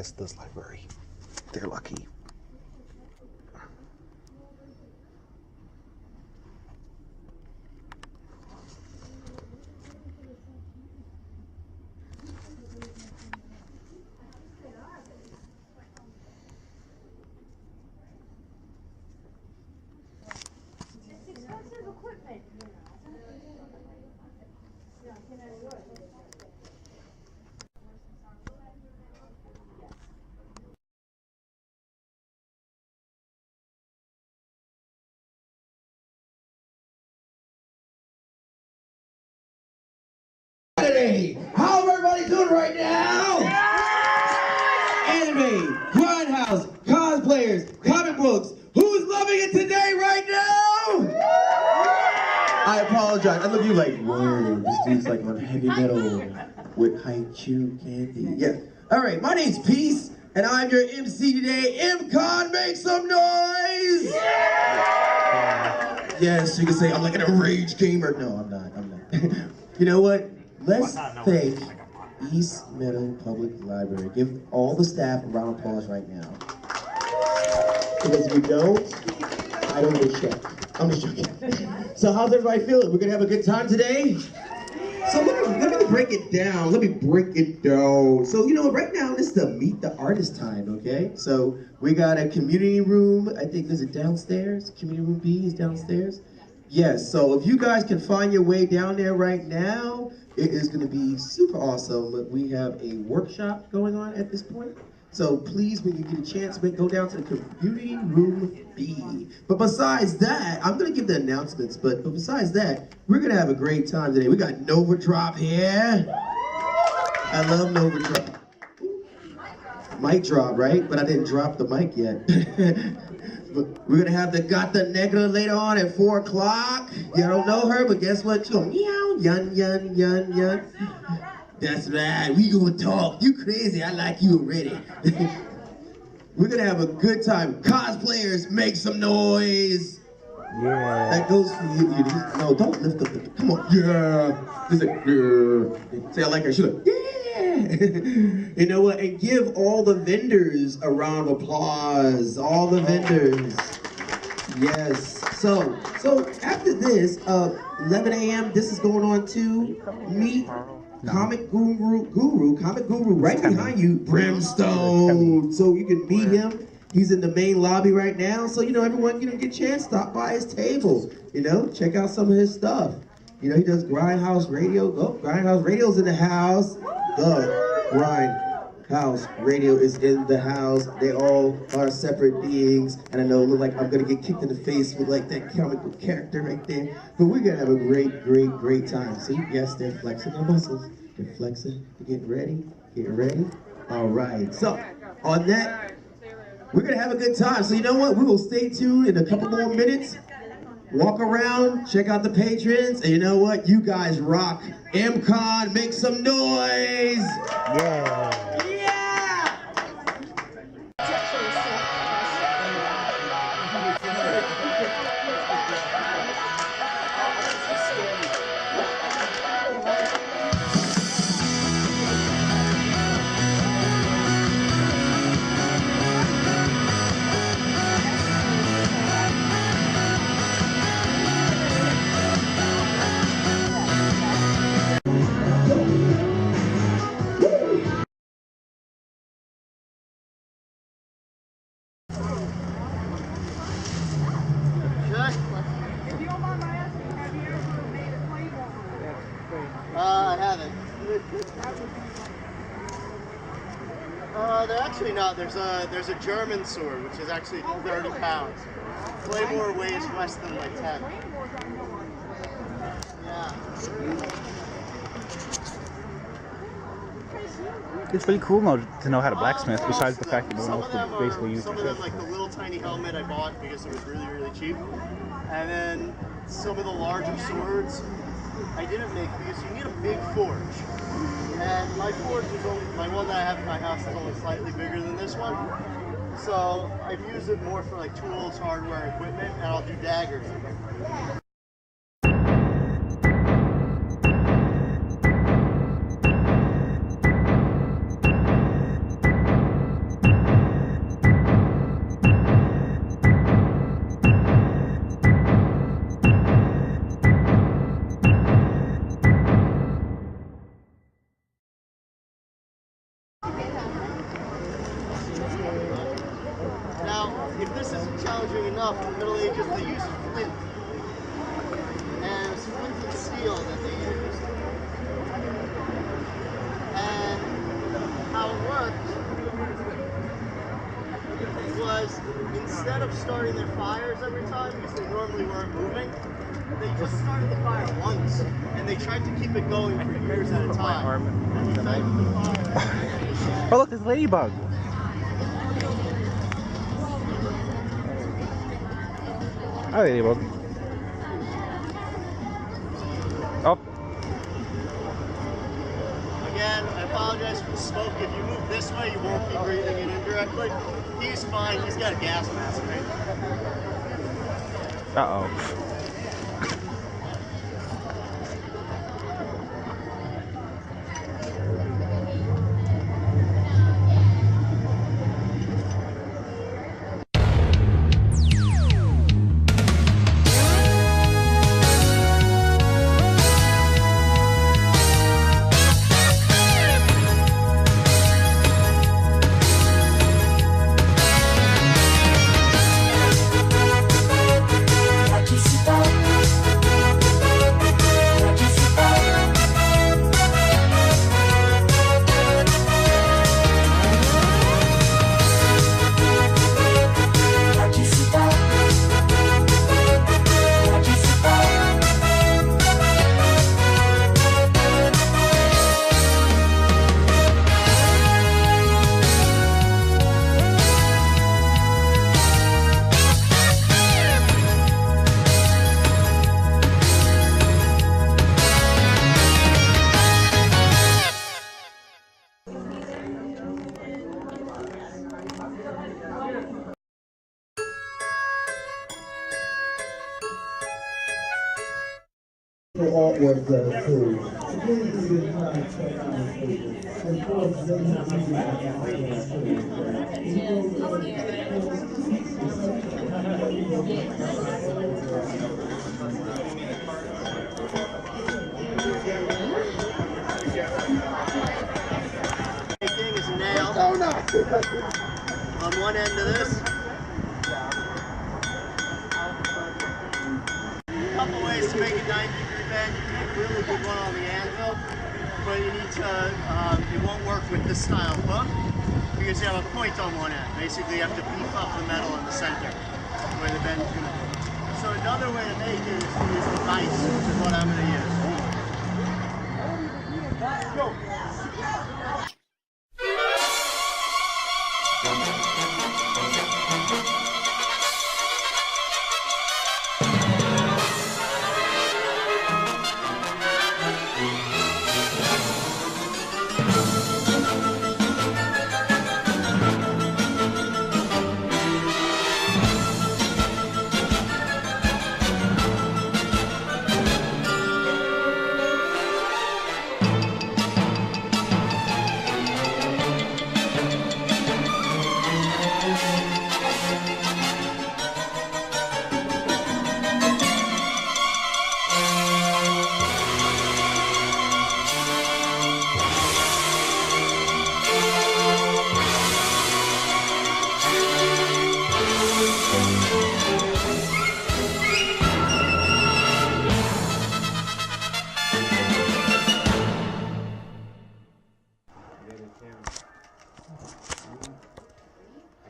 access this library. They're lucky. How's everybody doing right now? Anime, grindhouse, cosplayers, comic books. Who's loving it today right now? I apologize. I love you like, whoa, this dude's like on heavy metal with haiku candy. Yeah. All right, my name's Peace, and I'm your MC today. MCon, make some noise! Yes, you can say I'm like an rage gamer. No, I'm not. You know what? Let's thank East Meadow Public Library. Give all the staff a round of applause right now. Because if you don't, I don't get a check. I'm just joking. So how's everybody feeling? We're gonna have a good time today? So let me break it down. So, you know, right now this is the Meet the Artist time, okay? So we got a community room. I think, is it downstairs? Community room B is downstairs? Yes, so if you guys can find your way down there right now, it is going to be super awesome. We have a workshop going on at this point. So please, when you get a chance, go down to the community room B. But besides that, I'm going to give the announcements, but besides that, we're going to have a great time today. We got Nova Drop here. I love Nova Drop. Mic drop, right? But I didn't drop the mic yet. But we're gonna have the Gata Negra later on at 4 o'clock. Y'all don't know her, but guess what? She gonna meow, yun, yun, yun, yun. That's right, we gonna talk. You crazy, I like you already. We're gonna have a good time. Cosplayers, make some noise. Yeah. That goes for you. No, don't lift up the, come on. Yeah. Just like, yeah. Say I like her, she's like, yeah. You know what? And give all the vendors a round of applause. All the vendors. Yes. So after this, 11 a.m. This is going on to Meet Comic Guru, right behind you, Brimstone. So you can meet him. He's in the main lobby right now. So, you know, everyone, you know, get a chance, stop by his table. You know, check out some of his stuff. You know, he does Grindhouse Radio. Oh, Grindhouse Radio's in the house. The Grindhouse Radio is in the house. They all are separate beings. And I know it look like I'm gonna get kicked in the face with like that comic book character right there. But we're gonna have a great time. See, yes, they're flexing their muscles. They're flexing, they're getting ready. All right, so on that, we're gonna have a good time. So you know what? We will stay tuned in a couple more minutes. Walk around, check out the patrons, and you know what? You guys rock. MCon, make some noise! Yeah! Yeah! I haven't. They're actually not. There's a German sword, which is actually 30 pounds. Claymore weighs less than like 10. Yeah. It's pretty cool to know how to blacksmith, besides the fact that no one else would basically use some of them, like the little tiny helmet I bought because it was really cheap. And then some of the larger swords I didn't make because you need a big forge. And my forge is only, my one that I have in my house is only slightly bigger than this one. So I've used it more for like tools, hardware, equipment, and I'll do daggers. instead of starting their fires every time, because they normally weren't moving, they just started the fire once, and they tried to keep it going for years at a time. Oh look, there's a ladybug. Hi, ladybug. Oh. Again, I apologize for the smoke. If you move this way, you won't be breathing it indirectly. He's fine. He's got a gas mask, right? Uh-oh. Artwork though too. Thing is a nail on one end of this. A couple ways to make a 90-degree bend. You can make a really good one on the anvil, but you need to, it won't work with this style hook because you have a point on one end. Basically, you have to beef up the metal in the center where the bend is going to be. So another way to make it is to use the dice, which is what I'm going to use. Go.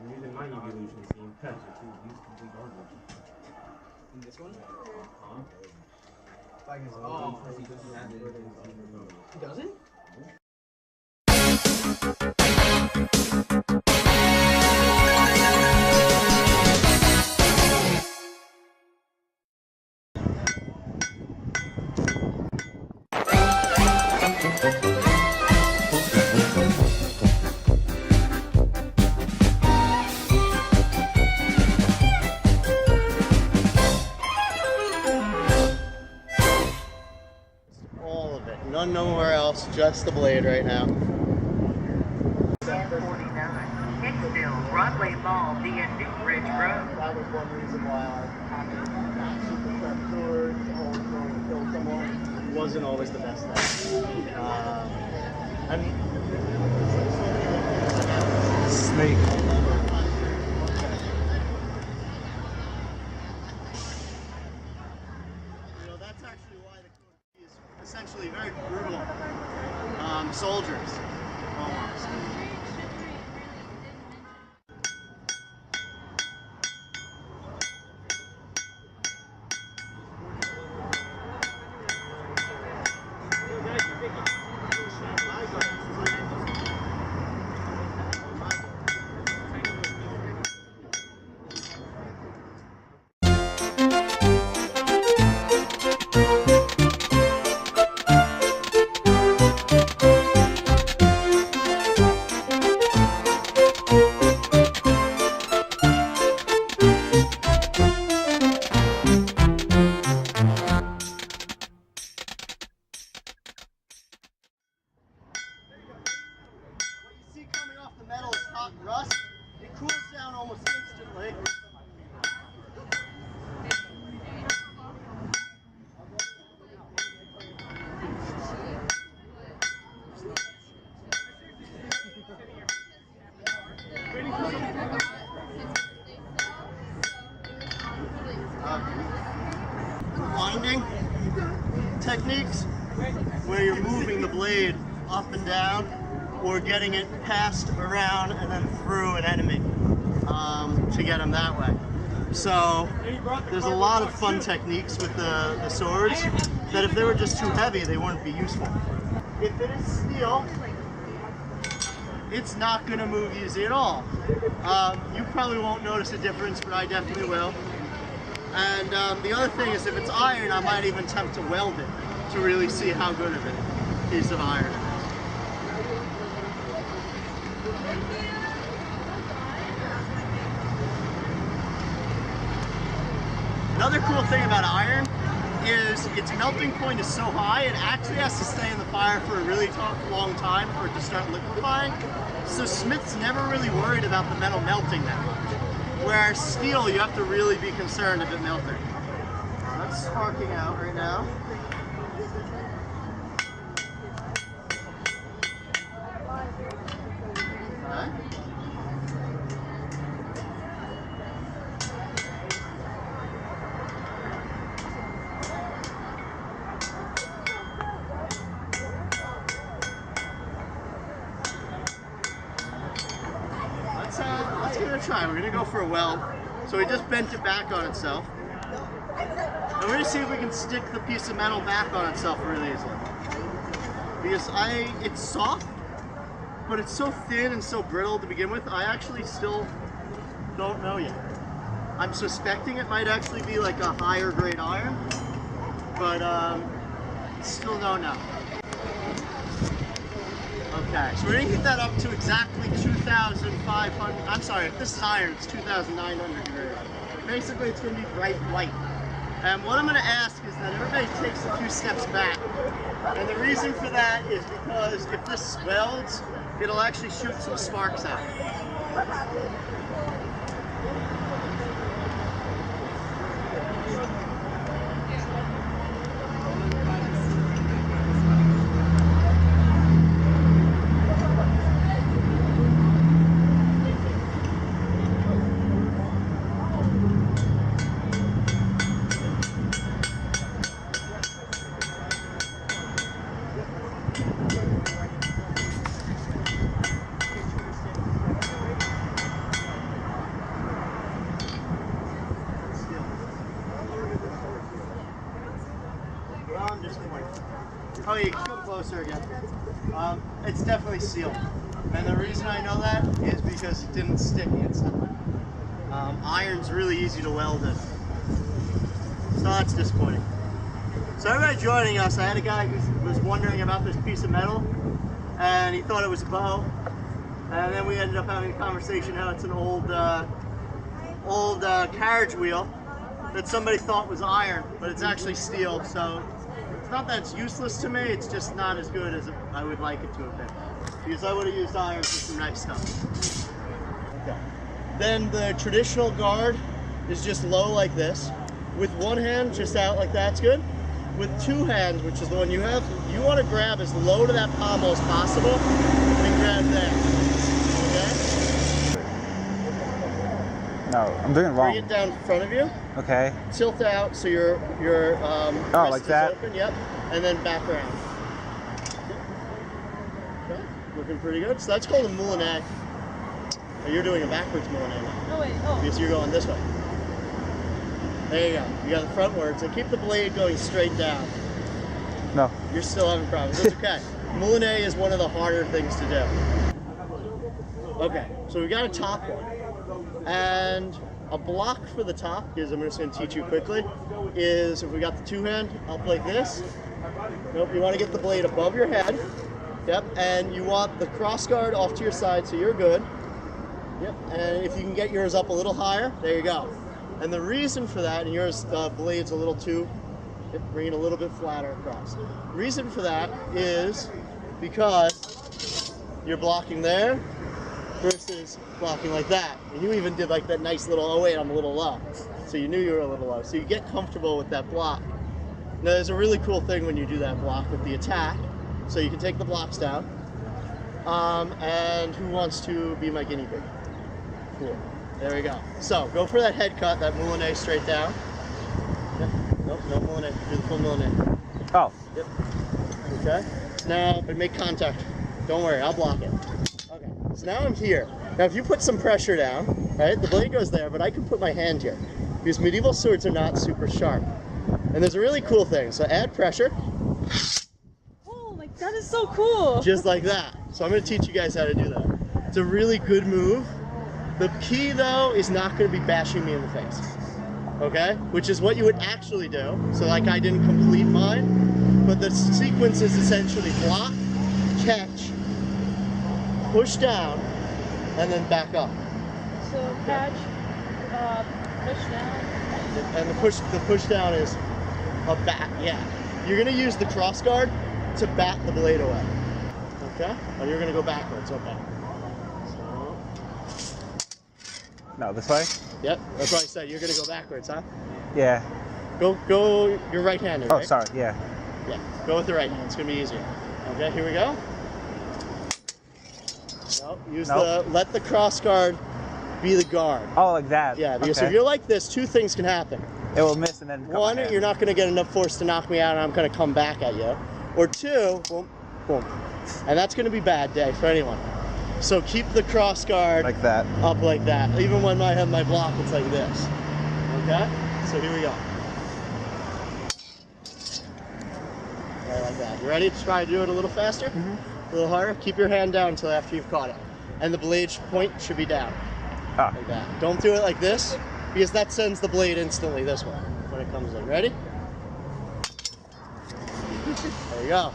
I'm using my evolution team because it's used complete garbage. In this one? He doesn't? All of it. None nowhere else, just the blade right now. 49. Hicksville, Broadway Mall via New Ridge Road. That was one reason why I got super sharp swords, always going to kill someone. Wasn't always the best thing. I mean, Snake. that's actually why the Kobayashi is essentially very brutal soldiers, almost. rounding techniques where you're moving the blade up and down or getting it passed around and then through an enemy to get them that way. So there's a lot of fun techniques with the swords that if they were just too heavy, they wouldn't be useful. If it is steel, it's not going to move easy at all. You probably won't notice a difference, but I definitely will. And the other thing is if it's iron, I might even attempt to weld it to really see how good of a piece of iron it is. Another cool thing about iron is its melting point is so high, it actually has to stay in the fire for a really long time for it to start liquefying. So smiths never really worried about the metal melting that much. Whereas steel, you have to really be concerned of it melting. That's sparking out right now. Okay. Let's give it a try. We're gonna go for a weld. So we just bent it back on itself. And we're gonna see if we can stick the piece of metal back on itself really easily. Because it's soft, but it's so thin and so brittle to begin with, I actually still don't know yet. I'm suspecting it might actually be like a higher grade iron, but still don't know. Okay, so we're gonna heat that up to exactly 2,500, I'm sorry, if this is iron, it's 2,900 degrees. Basically, it's gonna be bright white. And what I'm gonna ask is that everybody takes a few steps back. And the reason for that is because if this welds, it'll actually shoot some sparks out. Oh, you can come closer again. It's definitely sealed. And the reason I know that is because it didn't stick instantly. Iron's really easy to weld in. So that's disappointing. So everybody joining us, I had a guy who was wondering about this piece of metal, and he thought it was a bow. And then we ended up having a conversation how it's an old carriage wheel that somebody thought was iron, but it's actually steel. So it's not that it's useless to me, it's just not as good as I would like it to have been. Because I would have used iron for some nice stuff. Okay. Then the traditional guard is just low like this. With one hand just out like that's good. With two hands, which is the one you have, you want to grab as low to that pommel as possible and grab there. Okay? No, I'm doing it wrong. Bring it down in front of you. Okay. Tilt out so your wrist like is that? open, yep, and then back around. Okay, looking pretty good. So that's called a moulinet. Oh, you're doing a backwards moulinet now. Oh wait, oh. Because you're going this way. There you go. You got the frontwards, and keep the blade going straight down. No. You're still having problems. It's okay. Moulinet is one of the harder things to do. Okay, so we got a top one. And a block for the top, is I'm just going to teach you quickly, is if we got the two hand up like this. Nope, you want to get the blade above your head. Yep, and you want the cross guard off to your side so you're good. Yep, and if you can get yours up a little higher, there you go. And the reason for that, and yours blade's a little too, bring it a little bit flatter across. The reason for that is because you're blocking there versus blocking like that. And you even did like that nice little, oh wait, I'm a little low. So you knew you were a little low. So you get comfortable with that block. Now there's a really cool thing when you do that block with the attack. So you can take the blocks down. And who wants to be my guinea pig? Cool. There we go. So go for that head cut, that moulinet straight down. Yep. Nope. No pulling in. Do the full milling in. Oh. Yep. Okay. So now, but make contact. Don't worry, I'll block it. Okay. So now I'm here. Now if you put some pressure down, right, the blade goes there, but I can put my hand here. Because medieval swords are not super sharp. And there's a really cool thing. So add pressure. Oh, like that is so cool. Just like that. So I'm going to teach you guys how to do that. It's a really good move. The key though is not going to be bashing me in the face. Okay? Which is what you would actually do. So like I didn't complete mine. But the sequence is essentially block, catch, push down, and then back up. So catch, push down. And the push down is a bat. Yeah. You're gonna use the cross guard to bat the blade away. Okay? Or you're gonna go backwards. Okay. So. No, this way? Yep. That's why I said you're gonna go backwards, huh? Yeah. Go. You're right-handed, Oh, right? sorry. Yeah. Yeah. Go with the right hand. It's gonna be easier. Okay. Here we go. No. Let the cross guard be the guard. Oh, like that. Yeah. Because okay. if you're like this, two things can happen. It will miss and then come One, back. you're not going to get enough force to knock me out and I'm going to come back at you. Or two, boom, boom. And that's going to be a bad day for anyone. So keep the cross guard like that. up like that. Even when I have my block, it's like this. Okay? So here we go. Right like that. You ready to try to do it a little faster? A little harder? Keep your hand down until after you've caught it. And the blade point should be down. Ah. Like that. Don't do it like this, because that sends the blade instantly this way when it comes in. Ready? There you go.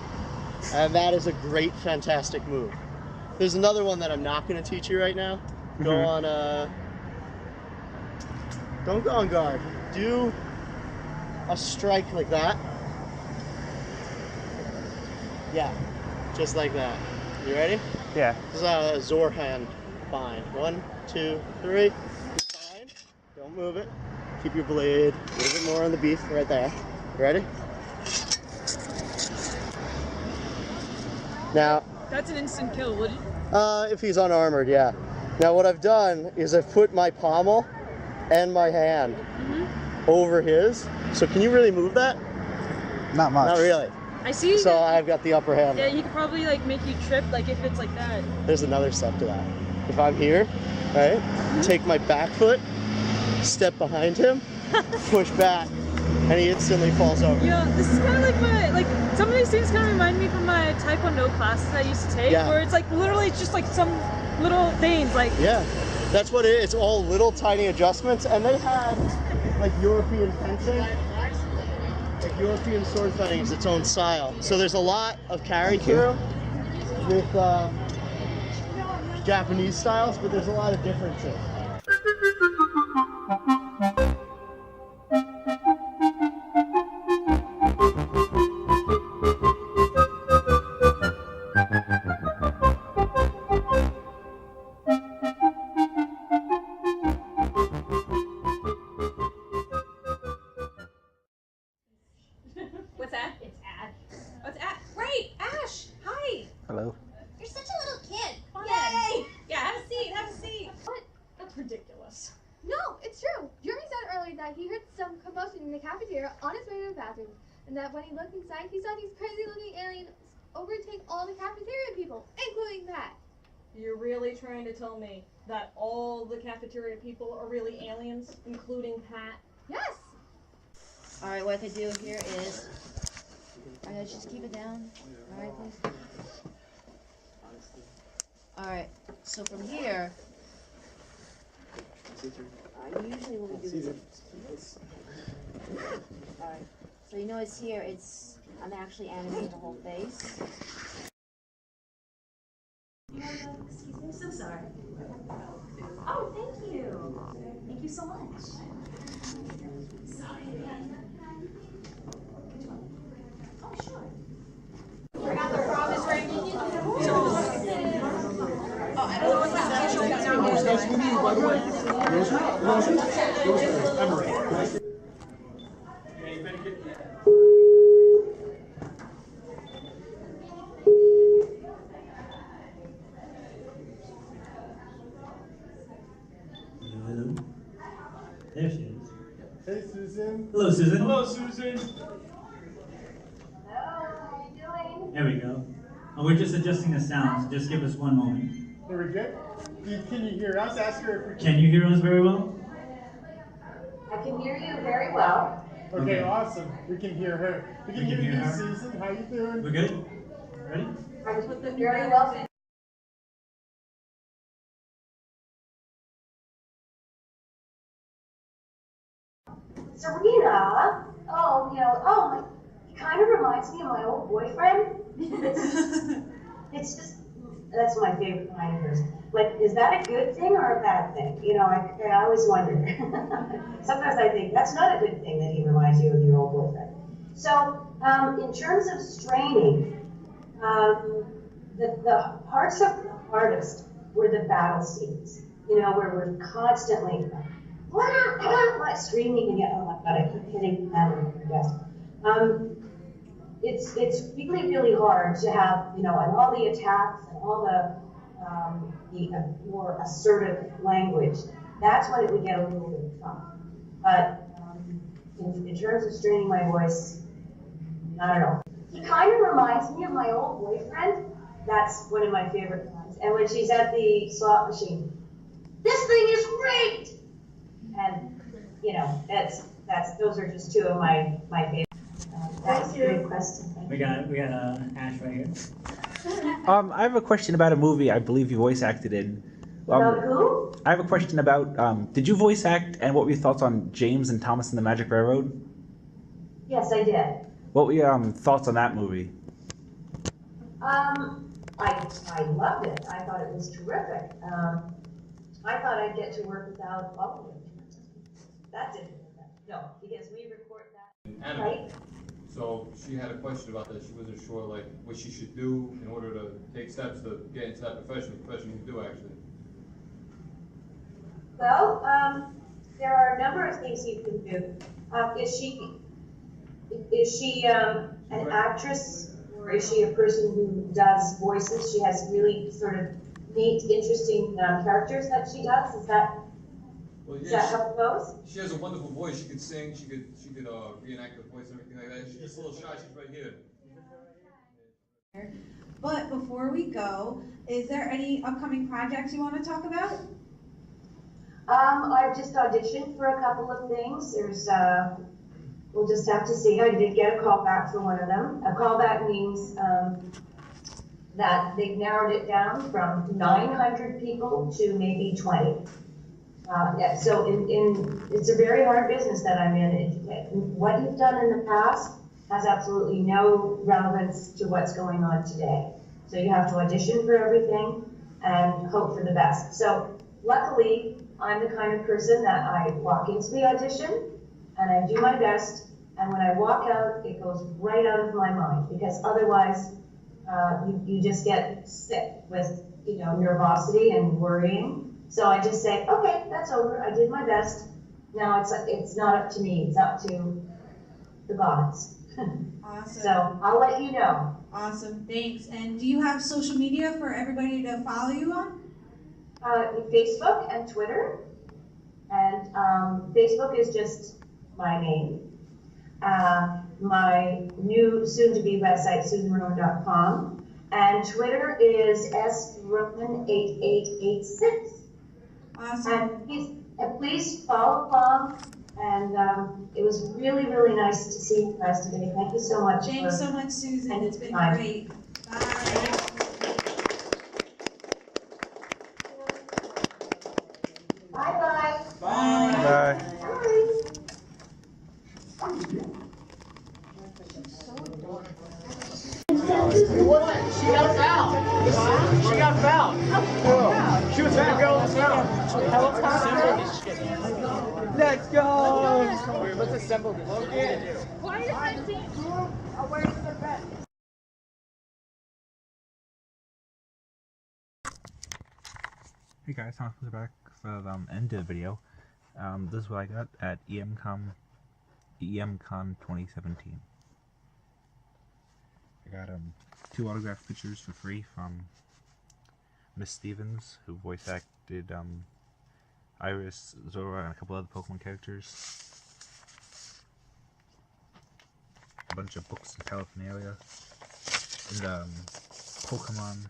And that is a great, fantastic move. There's another one that I'm not going to teach you right now. Go on, don't go on guard. Do a strike like that. Yeah, just like that. You ready? Yeah. This is a Zor hand bind. 1, 2, 3. Bind. Don't move it. Keep your blade a little bit more on the beef right there. Ready? Now, That's an instant kill, would you? if he's unarmored, yeah. Now what I've done is I've put my pommel and my hand over his. So can you really move that? Not much. Not really. I see. So I've got the upper hand. Yeah, he could probably like make you trip, like if it's like that. There's another step to that. If I'm here, right, take my back foot, step behind him, push back, and he instantly falls over. Yeah, this is kind of like some of these things kind of remind me from my Taekwondo classes I used to take, where it's like literally it's just like some little things, like. Yeah, that's what it is. It's all little tiny adjustments, and they have like European fencing. Like European sword fighting is its own style. So there's a lot of carry through with Japanese styles, but there's a lot of differences. What's that? It's Ad. Oh, it's Ad. Right, Ash. Hi. Hello. You're such a little kid. Come on in. Yeah, have a seat. Have a seat. What? That's ridiculous. No, it's true. Jeremy said earlier that he heard some commotion in the cafeteria on his way to the bathroom, and that when he looked inside, he saw these crazy-looking aliens overtake all the cafeteria people, including Pat. You're really trying to tell me that all the cafeteria people are really aliens, including Pat? Yes. All right, what they do here is, all right, just keep it down. All right, please. All right, so from here, usually what we do is, all right, so you know it's here, I'm actually animating the whole face. Excuse me, I'm so sorry. Oh, thank you. Thank you so much. Sorry. Oh, sure. Forgot the promise ring. Oh, I don't know what that's for you, by the way. Hello. There she is. Hey, Susan. Hello, Susan. Hello, Susan. There we go. We're just adjusting the sound, so just give us one moment. Are we good? Can you hear us? Ask her if we Can you hear us very well? I can hear you very well. Okay, awesome. We can hear her. We can hear you, her. Susan. How you doing? We're good? Ready? I'm very well. Serena, he kind of reminds me of my old boyfriend. It's just, that's my favorite kind of person. Like, is that a good thing or a bad thing? You know, I always wonder. Sometimes I think that's not a good thing that he reminds you of your old boyfriend. So, in terms of straining, the parts of the hardest were the battle scenes. You know, where we're constantly like screaming and oh my god, I keep hitting that on my desk. It's really, really hard to have, you know, and all the attacks and all the more assertive language. That's when it would get a little bit tough. But in terms of straining my voice, I don't know. He kind of reminds me of my old boyfriend. That's one of my favorite lines. And when she's at the slot machine, this thing is great. And you know, those are just two of my favorites. That's a great question. We got Ash right here. I have a question about a movie I believe you voice acted in. About who? I have a question about, did you voice act, and what were your thoughts on James and Thomas and the Magic Railroad? Yes, I did. What were your thoughts on that movie? I loved it. I thought it was terrific. I thought I'd get to work without all of it. That didn't work. No, because we record that. Right? So she had a question about that. She wasn't sure like what she should do in order to take steps to get into that profession you do actually. Well, there are a number of things you can do. Is she an actress, or is she a person who does voices? She has really sort of neat, interesting characters that she does. Is that how it goes? She has a wonderful voice. She could sing. She could reenact the voice and everything like that. She's just a little shy. She's right here. But before we go, is there any upcoming projects you want to talk about? I've just auditioned for a couple of things. There's, we'll just have to see. I did get a call back for one of them. A call back means that they've narrowed it down from 900 people to maybe 20. Yeah, so it's a very hard business that I'm in. What you've done in the past has absolutely no relevance to what's going on today. So you have to audition for everything and hope for the best. So luckily, I'm the kind of person that I walk into the audition and I do my best, and when I walk out, it goes right out of my mind, because otherwise you just get sick with, you know, nervosity and worrying. So I just say, okay, that's over. I did my best. Now it's not up to me. It's up to the gods. Awesome. So I'll let you know. Awesome. Thanks. And do you have social media for everybody to follow you on? Facebook and Twitter. And Facebook is just my name. My new soon-to-be website, susanroman.com. And Twitter is sroman8886. Awesome. And please follow along. And it was really, really nice to see you guys today. Thank you so much. Thanks so much, Susan. It's been great. Bye. Bye-bye. Bye. She got fouled. She got fouled. She was trying to go on the foul. Let's go! Let's assemble this. Why is my team? Where's the bet? Hey guys, Thomas is back for the end of the video. This is what I got at EMCon 2017. I got 2 autographed pictures for free from Miss Stevens, who voice acted Iris, Zora, and a couple other Pokemon characters. A bunch of books and paraphernalia. And Pokemon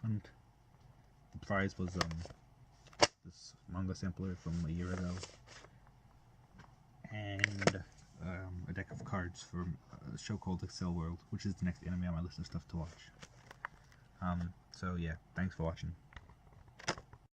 Hunt. The prize was this manga sampler from a year ago, and a deck of cards for a show called Excel World, which is the next anime on my list of stuff to watch. So yeah, thanks for watching.